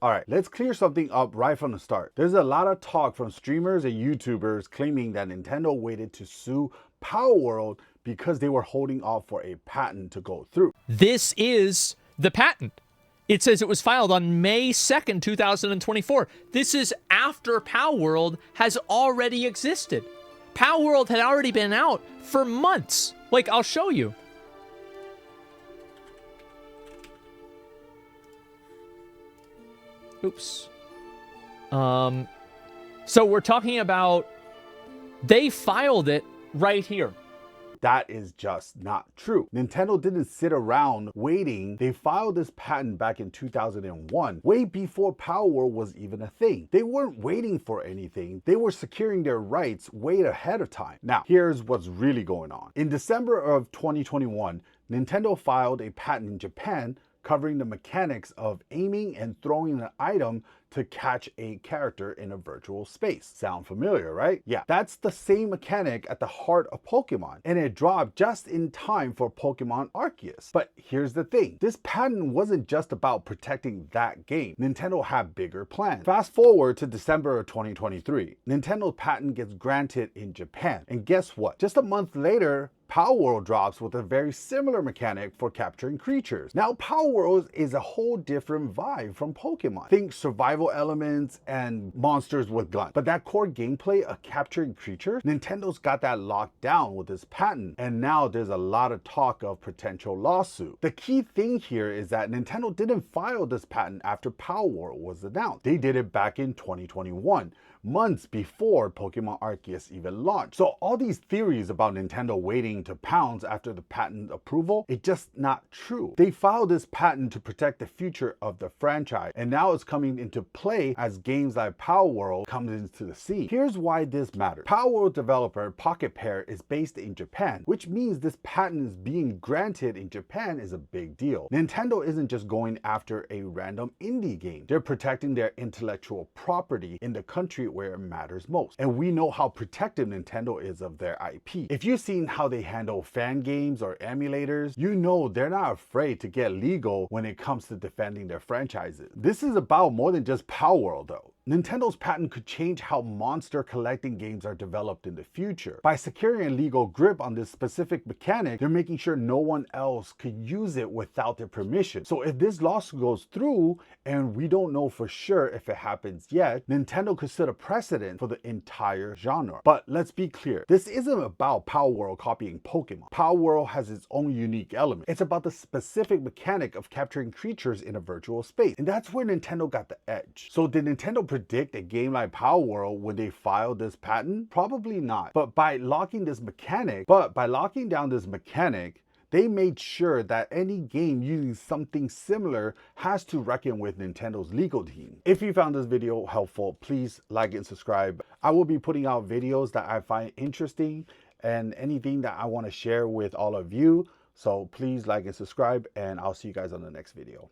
All right, let's clear something up right from the start. There's a lot of talk from streamers and YouTubers claiming that Nintendo waited to sue Palworld because they were holding off for a patent to go through. This is the patent. It says it was filed on May 2nd, 2024. This is after Palworld has already existed. Palworld had already been out for months. Like, I'll show you. Oops. So we're talking about, they filed it right here. That is just not true. Nintendo didn't sit around waiting. They filed this patent back in 2001, way before Palworld was even a thing. They weren't waiting for anything. They were securing their rights way ahead of time. Now, here's what's really going on. In December of 2021, Nintendo filed a patent in Japan covering the mechanics of aiming and throwing an item to catch a character in a virtual space. Sound familiar, right? Yeah, that's the same mechanic at the heart of Pokemon, and it dropped just in time for Pokemon Arceus. But here's the thing, this patent wasn't just about protecting that game. Nintendo had bigger plans. Fast forward to December of 2023, Nintendo's patent gets granted in Japan, and guess what? Just a month later, Palworld drops with a very similar mechanic for capturing creatures. Now, Palworld is a whole different vibe from Pokemon. Think survival elements and monsters with guns. But that core gameplay of capturing creatures, Nintendo's got that locked down with this patent. And now there's a lot of talk of potential lawsuit. The key thing here is that Nintendo didn't file this patent after Palworld was announced. They did it back in 2021. Months before Pokemon Arceus even launched. So all these theories about Nintendo waiting to pounce after the patent approval, it's just not true. They filed this patent to protect the future of the franchise, and now it's coming into play as games like Palworld comes into the scene. Here's why this matters. Palworld developer Pocket Pair is based in Japan, which means this patent is being granted in Japan is a big deal. Nintendo isn't just going after a random indie game. They're protecting their intellectual property in the country where it matters most. And we know how protective Nintendo is of their IP. If you've seen how they handle fan games or emulators, you know they're not afraid to get legal when it comes to defending their franchises. This is about more than just Palworld though. Nintendo's patent could change how monster collecting games are developed in the future. By securing a legal grip on this specific mechanic, they're making sure no one else could use it without their permission. So if this lawsuit goes through, and we don't know for sure if it happens yet, Nintendo could set a precedent for the entire genre. But let's be clear, this isn't about Palworld copying Pokemon. Palworld has its own unique element. It's about the specific mechanic of capturing creatures in a virtual space. And that's where Nintendo got the edge. So did Nintendo predict a game like Palworld when they filed this patent? Probably not. But by locking down this mechanic, they made sure that any game using something similar has to reckon with Nintendo's legal team. If you found this video helpful, please like and subscribe. I will be putting out videos that I find interesting and anything that I want to share with all of you. So please like and subscribe, and I'll see you guys on the next video.